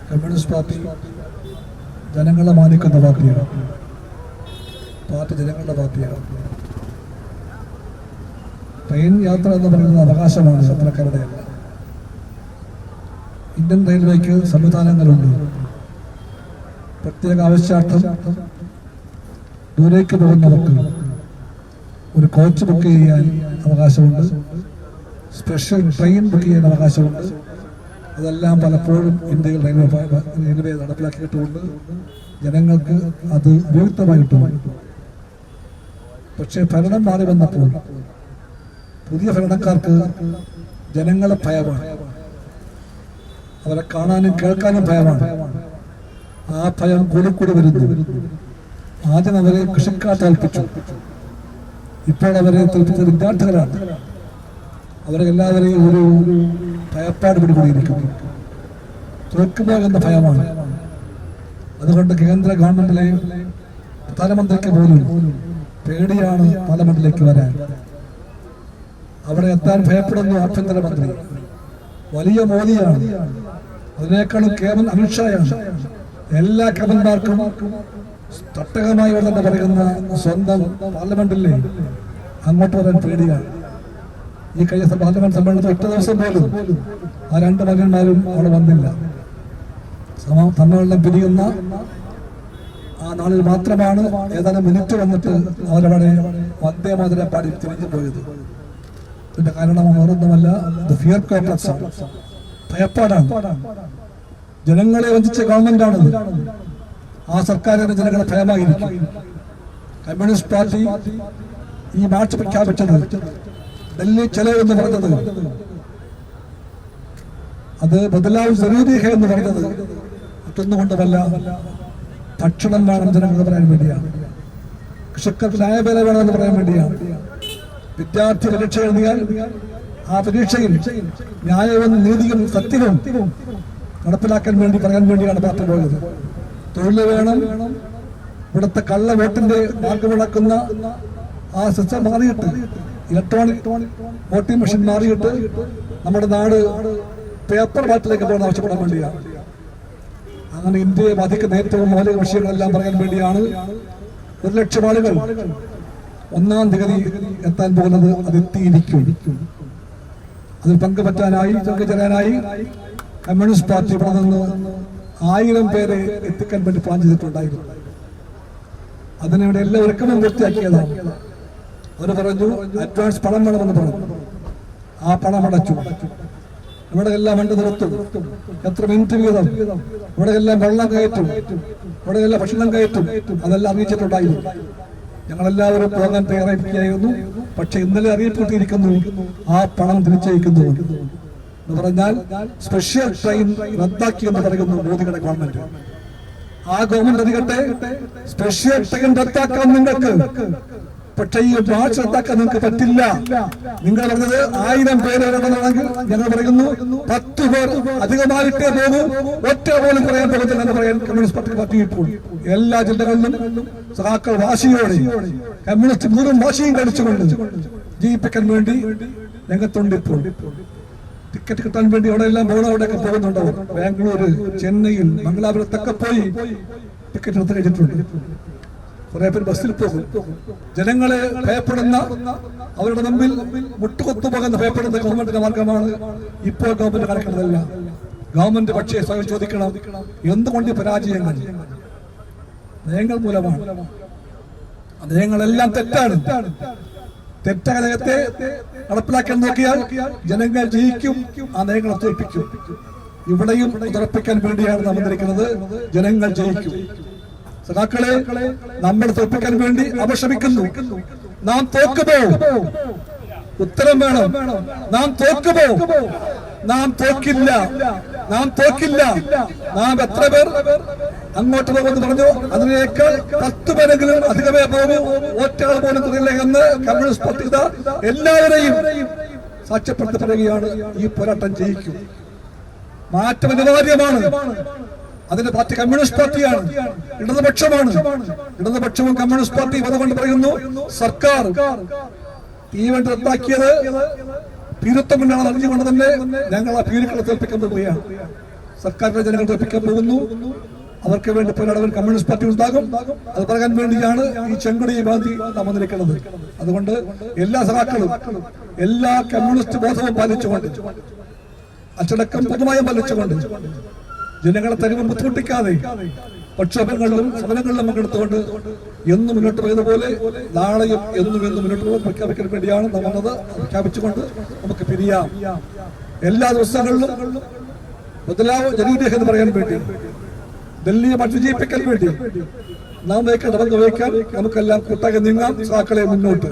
Communist party ജനങ്ങളെ മാനിക്കുന്ന പാർട്ടിയാണ്. Party ജനങ്ങളുടെ പാർട്ടിയാണ്. ട്രെയിൻ യാത്ര എന്ന് പറയുന്നത് അവകാശമാണ്, യാത്രക്കാരുടെയല്ല. ഇന്ത്യൻ റെയിൽവേക്ക് സംവിധാനങ്ങളുണ്ട്. പ്രത്യേക ആവശ്യാർത്ഥം ദൂരേക്ക് പോകുന്നവർക്ക് ഒരു കോച്ച് ബുക്ക് ചെയ്യാൻ അവകാശമുണ്ട്. സ്പെഷ്യൽ ട്രെയിൻ ബുക്ക് ചെയ്യാൻ അവകാശമുണ്ട്. അതെല്ലാം പലപ്പോഴും ഇന്ത്യയിൽ റെയിൽവേ നടപ്പിലാക്കിയിട്ടുമുണ്ട്. ജനങ്ങൾക്ക് അത് ഉപയുക്തമായിട്ടുമുണ്ട്. പക്ഷേ ഭരണം മാറി വന്നപ്പോൾ പുതിയ ഭരണക്കാർക്ക് ജനങ്ങളെ ഭയമാണ്. അവരെ കാണാനും കേൾക്കാനും ഭയമാണ്. ആ ഭയം കൂടിക്കൂടി വരുന്നു. ആദ്യം അവരെ കൃഷിക്കാർ തോൽപ്പിച്ചു. ഇപ്പോൾ അവരെ തോൽപ്പിച്ച വിദ്യാർത്ഥികളാണ്. അവരെ എല്ലാവരെയും ഒരു ഭയപ്പാട് പിടികൂടിയിരിക്കുന്നു. തോൽക്കുമോ എന്ന ഭയമാണ്. അതുകൊണ്ട് കേന്ദ്ര ഗവൺമെന്റിലെയും പ്രധാനമന്ത്രിക്ക് പോലും പേടിയാണ് പാർലമെന്റിലേക്ക് വരാൻ. അവിടെ എത്താൻ ഭയപ്പെടുന്നു ആഭ്യന്തരമന്ത്രി. വലിയ മോദിയാണ്. അതിനേക്കാളും കേവൻ അമിത്ഷായാണ്. എല്ലാ കേവന്മാർക്കും തട്ടകമായി തന്നെ പറയുന്ന സ്വന്തം പാർലമെന്റിലെ അങ്ങോട്ട് വരാൻ പേടിയാണ്. ഈ കഴിഞ്ഞ പാർലമെന്റ് സമ്മേളനത്തിൽ ഒറ്റ ദിവസം പോലും ആ രണ്ട് മകന്മാരും അവിടെ വന്നില്ല. സമ്മേളനം പിരിയുന്ന ആ നാളിൽ മാത്രമാണ് ഏതാനും മിനിറ്റ് വന്നിട്ട് അവരവിടെ വന്ദേമാതരം പാടി തിരിഞ്ഞു പോയത്. ഇതിന്റെ കാരണം വേറൊന്നുമല്ല, ഫിയർ കോംപ്ലക്സ് ആണ്, ഭയപ്പാടാണ്. ജനങ്ങളെ വഞ്ചിച്ച ഗവൺമെന്റാണത്. ആ സർക്കാരിന് ജനങ്ങളെ ഭയമായിരിക്കും. കമ്മ്യൂണിസ്റ്റ് പാർട്ടി ഈ മാർച്ച് പ്രഖ്യാപിച്ചത്, ഡൽഹി ചെലവ് എന്ന് പറഞ്ഞത്, അത് ബദലാവ് ജറൂരി ഹൈ എന്ന് പറഞ്ഞത് മറ്റൊന്നുകൊണ്ടുമല്ല, ഭക്ഷണം വേണം ജനങ്ങൾക്ക് പറയാൻ വേണ്ടിയാണ്. കൃഷിക്കാർക്ക് ന്യായവില വേണമെന്ന് പറയാൻ വേണ്ടിയാണ്. വിദ്യാർത്ഥി പരീക്ഷ എഴുതിയാൽ ആ പരീക്ഷയിൽ ന്യായവും നീതിയും സത്യവും നടപ്പിലാക്കാൻ വേണ്ടി പറയാൻ വേണ്ടിയാണ് പാർട്ടി പോയത്. തൊഴിൽ വേണം. ഇവിടുത്തെ കള്ള വോട്ടിന്റെ മാർഗമുണ്ടാക്കുന്ന ആ സിസ്റ്റം മാറിയിട്ട്, ഇലക്ട്രോണിക് വോട്ടിംഗ് മെഷീൻ മാറിയിട്ട് നമ്മുടെ നാട് പേപ്പർ ബാറ്റിലേക്ക് പോകാൻ ആവശ്യപ്പെടാൻ വേണ്ടിയാണ്. അങ്ങനെ ഇന്ത്യയെ ബാധിക്കുന്ന ഏറ്റവും മൗലിക വിഷയങ്ങളെല്ലാം പറയാൻ വേണ്ടിയാണ് 1 ലക്ഷം ആളുകൾ 1-ാം തീയതി എത്താൻ പോകുന്നത്. അത് എത്തിയിരിക്കും. അതിൽ പങ്കുപറ്റാനായി പങ്കുചേരാനായി കമ്മ്യൂണിസ്റ്റ് പാർട്ടി ഇവിടെ നിന്ന് 1000 പേരെ എത്തിക്കാൻ വേണ്ടി പ്ലാൻ ചെയ്തിട്ടുണ്ടായിരുന്നു. അതിനിവിടെ എല്ലാ ഒരുക്കവും പൂർത്തിയാക്കിയതാണ്. അവർ പറഞ്ഞു അഡ്വാൻസ് പണം വേണമെന്ന് പറഞ്ഞു. ആ പണം അടച്ചു. ഇവിടെ എല്ലാം വണ്ടി നിർത്തും, എത്ര മിനിറ്റ് വീതം, ഇവിടെ എല്ലാം വെള്ളം കയറ്റും, ഇവിടെ എല്ലാം ഭക്ഷണം കയറ്റും, അതെല്ലാം അറിയിച്ചിട്ടുണ്ടായിരുന്നു. ഞങ്ങളെല്ലാവരും പോകാൻ തയ്യാറായിരിക്കുകയായിരുന്നു. പക്ഷെ ഇന്നലെ അറിയിപ്പെട്ടിരിക്കുന്നു ആ പണം തിരിച്ചയക്കുന്നു എന്ന് പറഞ്ഞാൽ സ്പെഷ്യൽ ട്രെയിൻ റദ്ദാക്കി എന്ന് പറയുന്നു മോദിയുടെ ഗവൺമെന്റ്. ആ ഗവൺമെന്റ് അറിയട്ടെ, സ്പെഷ്യൽ ട്രെയിൻ റദ്ദാക്കാൻ നിങ്ങൾക്ക്, പക്ഷെ ഈ മാർച്ച് റദ്ദാക്കാൻ നിങ്ങൾക്ക് പറ്റില്ല. നിങ്ങൾ പറഞ്ഞത് 1000 പേര് വരണമെന്നാണെങ്കിൽ ഞങ്ങൾ പറയുന്നു 10 പേർ അധികമായിട്ടേ പോകൂ, ഒറ്റ പോലും പറയാൻ പോകുന്നില്ല എന്ന് പറയാൻ കമ്മ്യൂണിസ്റ്റ് പാർട്ടി ഇപ്പോൾ എല്ലാ ജില്ലകളിലും സഹാക്കൾ വാശിയോടെ കമ്മ്യൂണിസ്റ്റ് മുഴുവൻ വാശിയും കഴിച്ചുകൊണ്ട് ജയിപ്പിക്കാൻ വേണ്ടി രംഗത്തുണ്ട്. ഇപ്പോൾ ടിക്കറ്റ് കിട്ടാൻ വേണ്ടി അവിടെ എല്ലാം പോകണം, അവിടെയൊക്കെ പോകുന്നുണ്ടാവും. ബാംഗ്ലൂര്, ചെന്നൈയിൽ, മംഗലാപുരത്തൊക്കെ പോയി ടിക്കറ്റ് എടുത്ത് കഴിച്ചിട്ടുണ്ട്. കുറെ പേര് ബസ്സിൽ പോകും. ജനങ്ങളെ ഭയപ്പെടുന്ന, അവരുടെ മുമ്പിൽ മുട്ടുകൊത്തു പോകുന്ന ഭയപ്പെടുന്ന ഗവൺമെന്റിന്റെ മാർഗമാണ് ഇപ്പോൾ ഗവൺമെന്റ് കാണിക്കുന്നതല്ല. ഗവൺമെന്റ് പക്ഷേ സ്വയം ചോദിക്കണം, എന്തുകൊണ്ട് പരാജയങ്ങൾ? നയങ്ങൾ മൂലമാണ്. നയങ്ങളെല്ലാം തെറ്റാണ്. തെറ്റായ നയത്തെ നടപ്പിലാക്കാൻ നോക്കിയാൽ ജനങ്ങൾ ജയിക്കും, ആ നയങ്ങളെ തോൽപ്പിക്കും. ഇവിടെയും ഉറപ്പിക്കാൻ വേണ്ടിയാണ് നാം വന്നിരിക്കുന്നത്. ജനങ്ങൾ ജയിക്കും. സഖാക്കളെ, നമ്മൾ തോൽപ്പിക്കാൻ വേണ്ടി അവർ ശ്രമിക്കുന്നു. നാം തോക്കുമോ? ഉത്തരം വേണം. നാം തോക്കുമോ? നാം തോക്കില്ല. നാം തോക്കില്ല. നാം എത്ര പേർ അങ്ങോട്ട് പോകുമെന്ന് പറഞ്ഞു, അതിനേക്കാൾ 10 പേരെങ്കിലും അധികമേ പോകൂ, ഒറ്റയാൾ പോലും കുറയില്ല എന്ന് കമ്മ്യൂണിസ്റ്റ് പാർട്ടി എല്ലാവരെയും സാക്ഷ്യപ്പെടുത്തപ്പെടുകയാണ്. ഈ പോരാട്ടം ജയിക്കും. മാറ്റം അനിവാര്യമാണ്. അതിന്റെ പാർട്ടി കമ്മ്യൂണിസ്റ്റ് പാർട്ടിയാണ്, ഇടതുപക്ഷമാണ്. ഇടതുപക്ഷവും കമ്മ്യൂണിസ്റ്റ് പാർട്ടിയും അതുകൊണ്ട് പറയുന്നു, സർക്കാർ ഈ വേണ്ടി റദ്ദാക്കിയത് ഭീരുത്വം കൊണ്ടാണ് അറിഞ്ഞുകൊണ്ട് തന്നെ ഞങ്ങൾ ആ ഭീരുക്കളെ തോൽപ്പിക്കാൻ പോവുകയാണ്. സർക്കാരിനെ ജനങ്ങൾ തോൽപ്പിക്കാൻ പോകുന്നു. അവർക്ക് വേണ്ടി പോരാടാൻ കമ്മ്യൂണിസ്റ്റ് പാർട്ടി ഉണ്ടാകും. അത് പറയാൻ വേണ്ടിയാണ് ഈ ചെങ്കൊടി ബാന്ധി നാം വന്നിരിക്കുന്നത്. അതുകൊണ്ട് എല്ലാ സഖാക്കളും എല്ലാ കമ്മ്യൂണിസ്റ്റ് ബോധവും പാലിച്ചുകൊണ്ട്, അച്ചടക്കം പൊതുവായും പാലിച്ചുകൊണ്ട്, ജനങ്ങളെ തരുവും ബുദ്ധിമുട്ടിക്കാതെ പ്രക്ഷോഭങ്ങളിലും സമരങ്ങളിലും പങ്കെടുത്തുകൊണ്ട് എന്നും മുന്നോട്ട് പോയതുപോലെ നാളെയും എന്നും മുന്നോട്ട് പോകും പ്രഖ്യാപിക്കാൻ വേണ്ടിയാണ് നാം വന്നത്. പ്രഖ്യാപിച്ചുകൊണ്ട് നമുക്ക് പിരിയാം. എല്ലാ ദിവസങ്ങളിലും ബദലാവ് ജനീദേഹം എന്ന് പറയാൻ വേണ്ടി, ഡൽഹിയെ മറ്റുജയിപ്പിക്കാൻ വേണ്ടി നാം വയ്ക്കാൻ നമുക്കെല്ലാം കൂട്ടാകെ നീങ്ങാം. സഖാക്കളെ മുന്നോട്ട്.